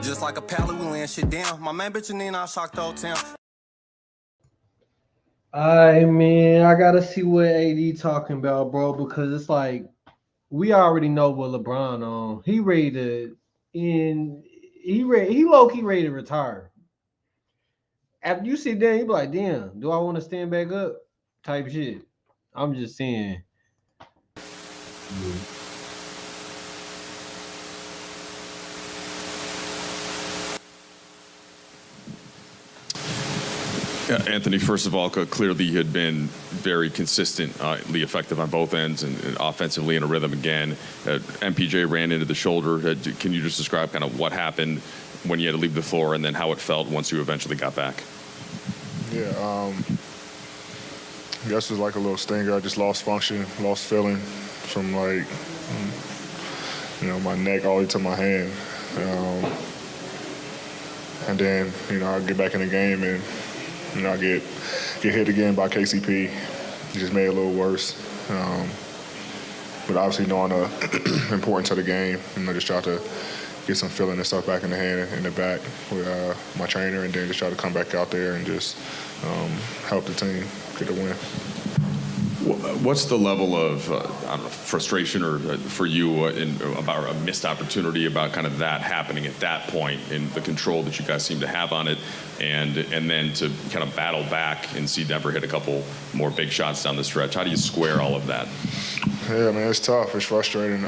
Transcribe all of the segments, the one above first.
Just like a pallet, we laying shit down. My main bitch and then I shocked the whole town. I mean, I gotta see what AD talking about, bro, because it's like we already know what LeBron on. He ready to in he low key ready to retire. After you sit down, you be like, damn, do I want to stand back up? Type shit. I'm just saying. Yeah, Anthony, first of all, clearly you had been very consistently effective on both ends and offensively in a rhythm again. MPJ ran into the shoulder. Can you just describe kind of what happened when you had to leave the floor and then how it felt once you eventually got back? Yeah, I guess it was like a little stinger. I just lost function, lost feeling from like, my neck all the way to my hand. And then, I get back in the game and, I get hit again by KCP. It just made it a little worse. But obviously knowing the importance of the game, just try to get some feeling and stuff back in the hand and the back with my trainer, and then just try to come back out there and just help the team get a win. What's the level of frustration or for you about a missed opportunity, about kind of that happening at that point and the control that you guys seem to have on it, and then to kind of battle back and see Denver hit a couple more big shots down the stretch? How do you square all of that? Yeah, man, it's tough. It's frustrating.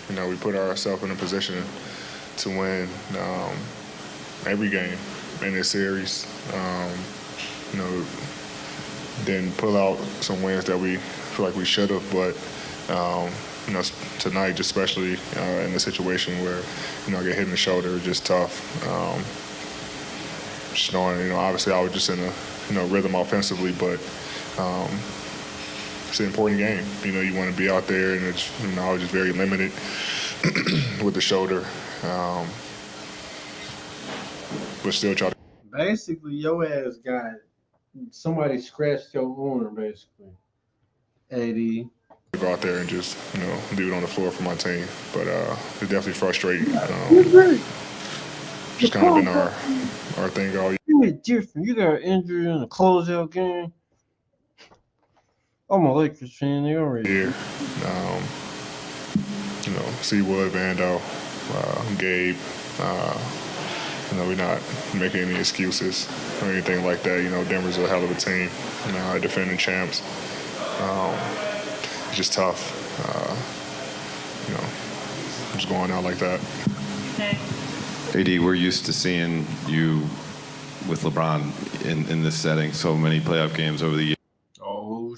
We put ourselves in a position to win every game in this series. Then pull out some wins that we feel like we should have, but tonight, especially in the situation where I get hit in the shoulder, it's just tough. Just knowing, obviously I was just in a rhythm offensively, but it's an important game. You want to be out there, and it's I was just very limited with the shoulder, but still try to. Basically, your ass got somebody scratched your arm, basically. AD. Go out there and just, do it on the floor for my team. But it's definitely frustrating. Just kind of been our thing all year. You different. You got injured in a closeout game. I'm a Lakers fan. They already. Here, Seawood, Vando, Gabe. We're not making any excuses or anything like that. Denver's a hell of a team. Defending champs. It's just tough. Just going out like that. AD, we're used to seeing you with LeBron in this setting. So many playoff games over the years. Oh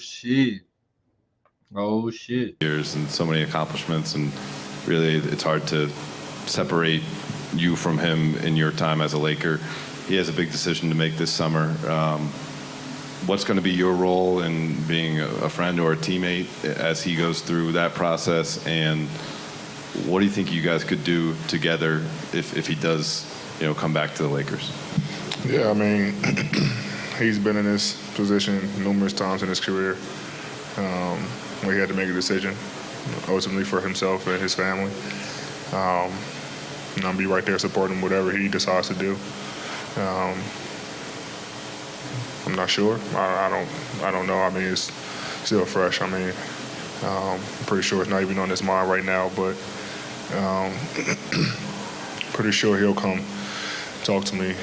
shit. Years and so many accomplishments, and really it's hard to separate you from him in your time as a Laker. He has a big decision to make this summer. What's going to be your role in being a friend or a teammate as he goes through that process, and what do you think you guys could do together if he does, come back to the Lakers? Yeah, I mean, he's been in this position numerous times in his career where he had to make a decision, ultimately for himself and his family. I'll be right there supporting him, whatever he decides to do. I'm not sure. I don't know. I mean, it's still fresh. I mean, I'm pretty sure it's not even on his mind right now, but pretty sure he'll come talk to me,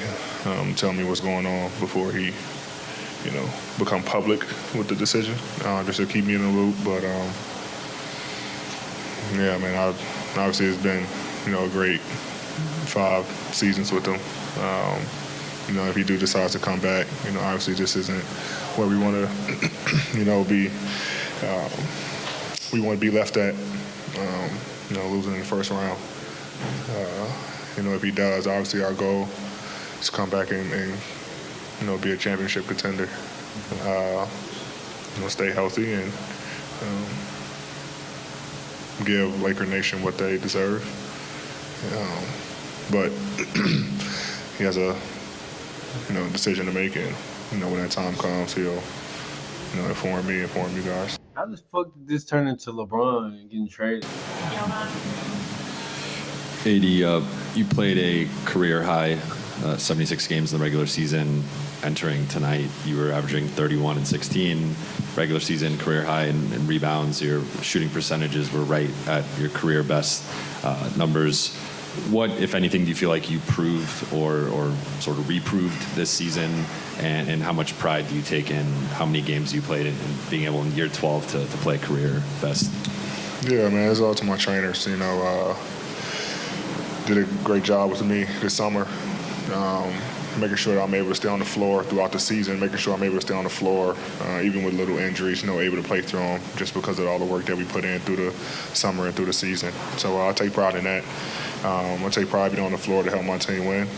tell me what's going on before he, become public with the decision, just to keep me in the loop. But yeah, man, obviously it's been, a great 5 seasons with him. If he do decides to come back, obviously this isn't where we want to, be. We want to be left at, losing in the first round. If he does, obviously our goal is to come back and be a championship contender. Stay healthy and give Laker Nation what they deserve. But he has a decision to make, and when that time comes, he'll inform you guys. How the fuck did this turn into LeBron getting traded? AD, you played a career high 76 games in the regular season. Entering tonight, you were averaging 31 and 16 regular season career high in rebounds. Your shooting percentages were right at your career best numbers. What, if anything, do you feel like you proved or sort of reproved this season? And how much pride do you take in how many games you played and being able in year 12 to play career best? Yeah, man, it's all to my trainers. Did a great job with me this summer, making sure that I'm able to stay on the floor throughout the season, making sure I'm able to stay on the floor, even with little injuries, able to play through them just because of all the work that we put in through the summer and through the season. So I take pride in that. I take pride being on the floor to help my team win.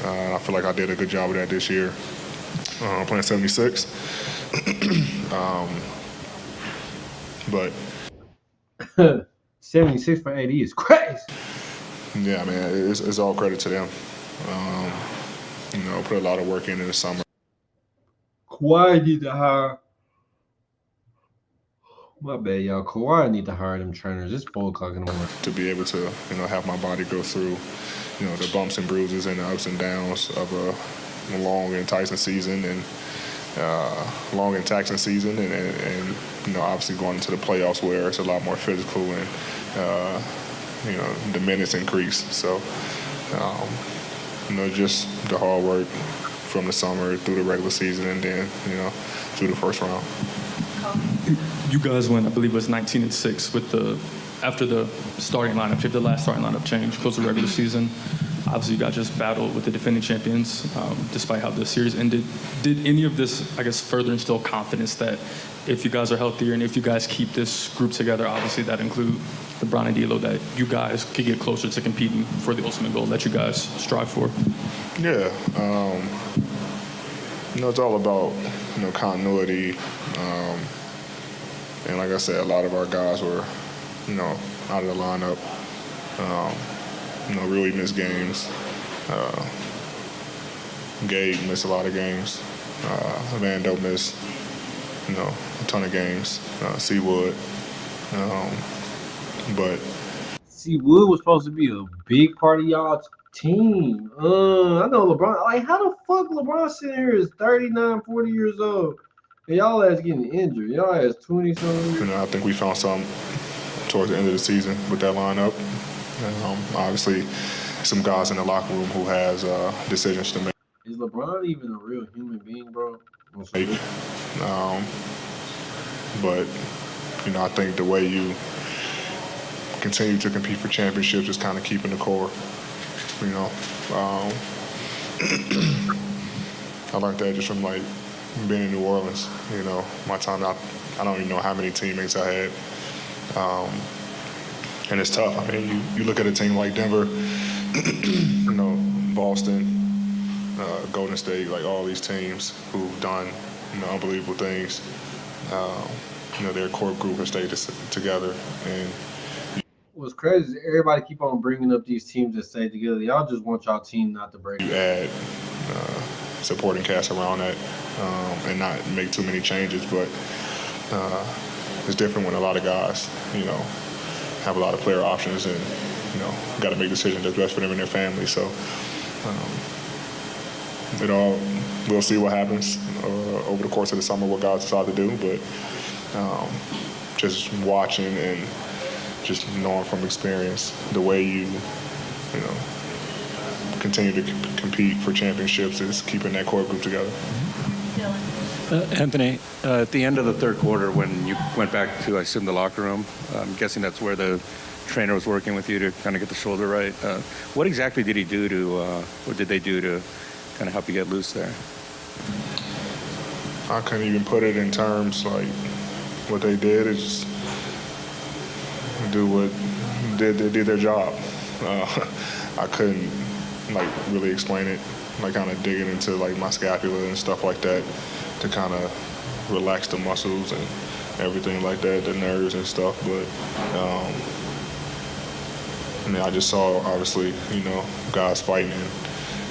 I feel like I did a good job of that this year. Playing 76. But 76 for AD is crazy. yeah, man, it's all credit to them. Put a lot of work in the summer. Kawhi need to hire. My bad, y'all. Kawhi need to hire them trainers. It's 4:00 in the morning. To be able to, have my body go through, the bumps and bruises and the ups and downs of a long and taxing season and obviously going into the playoffs where it's a lot more physical and the minutes increase. So just the hard work from the summer through the regular season and then through the first round. You guys went, I believe it was 19-6 after the starting lineup, the last starting lineup change, close to the regular season. Obviously, you guys just battled with the defending champions, despite how the series ended. Did any of this, I guess, further instill confidence that if you guys are healthier and if you guys keep this group together, obviously that include LeBron and D'Lo, that you guys could get closer to competing for the ultimate goal that you guys strive for? Yeah. It's all about, continuity. And like I said, a lot of our guys were, out of the lineup. Really missed games. Gabe missed a lot of games. Vando missed, a ton of games. Seawood. But Seawood was supposed to be a big part of y'all's team. I know LeBron. Like, how the fuck LeBron sitting here is 39, 40 years old, and y'all ass getting injured. Y'all ass 20-something. I think we found something towards the end of the season with that lineup. Obviously, some guys in the locker room who has decisions to make. Is LeBron even a real human being, bro? Maybe. But, I think the way you continue to compete for championships is kind of keeping the core. I learned that just from being in New Orleans. My time out, I don't even know how many teammates I had. And it's tough. I mean, you look at a team like Denver, Boston, Golden State, all these teams who've done, unbelievable things. Their core group has stayed together. And what's crazy is everybody keep on bringing up these teams that stay together. Y'all just want y'all team not to break. You add supporting cast around that and not make too many changes, but it's different when a lot of guys, have a lot of player options and, got to make decisions that's best for them and their family. So we'll see what happens over the course of the summer, what guys decide to do, but just watching and just knowing from experience the way you continue to compete for championships is keeping that core group together. Anthony, at the end of the third quarter, when you went back to, I assume, the locker room, I'm guessing that's where the trainer was working with you to kind of get the shoulder right. What exactly did he do what did they do to kind of help you get loose there? I couldn't even put it in terms what they did is just do what they did their job. I couldn't really explain it, kind of digging into my scapula and stuff like that to kind of relax the muscles and everything like that, the nerves and stuff. But I just saw obviously guys fighting and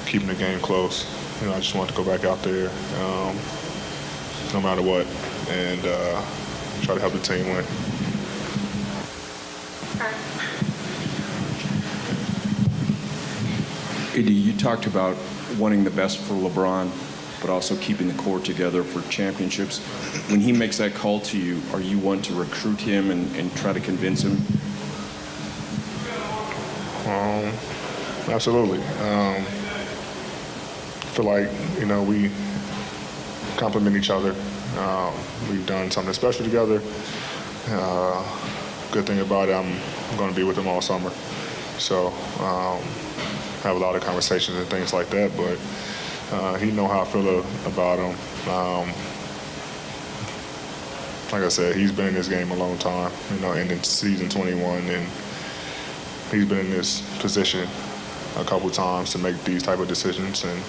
keeping the game close. I just wanted to go back out there no matter what and try to help the team win. AD, you talked about wanting the best for LeBron, but also keeping the core together for championships. When he makes that call to you, are you one to recruit him and try to convince him? Absolutely. I feel like, we complement each other. We've done something special together. Good thing about it, I'm going to be with him all summer. So have a lot of conversations and things like that, but he know how I feel about him. Like I said, he's been in this game a long time, ending season 21, and he's been in this position a couple times to make these type of decisions. And,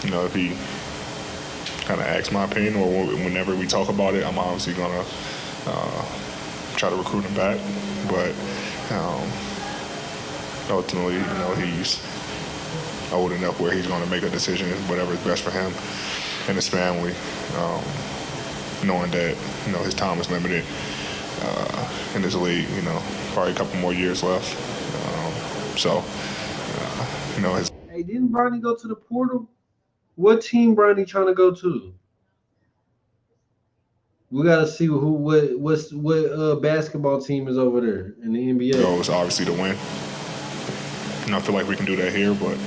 if he kind of asks my opinion or whenever we talk about it, I'm obviously going to try to recruit him back. But ultimately, he's old enough where he's going to make a decision, whatever is best for him and his family, knowing that, his time is limited in this league, probably a couple more years left. Hey, didn't Bronny go to the portal? What team Bronny trying to go to? We gotta see what basketball team is over there in the NBA. Goal is obviously to win. I feel like we can do that here, but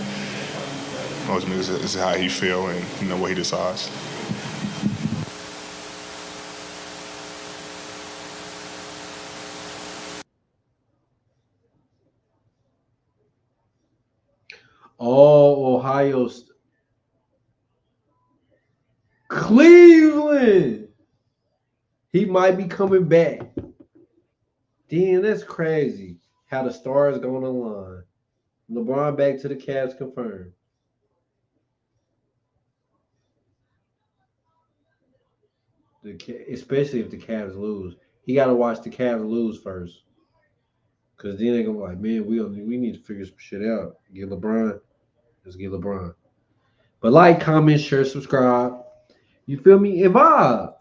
ultimately this is how he feel and what he decides. Oh, Ohio Cleveland. He might be coming back. Damn, that's crazy. How the stars going to line. LeBron back to the Cavs confirmed. Especially if the Cavs lose. He got to watch the Cavs lose first. Because then they're going to be like, man, we need to figure some shit out. Get LeBron. Let's get LeBron. But like, comment, share, subscribe. You feel me? Evolve.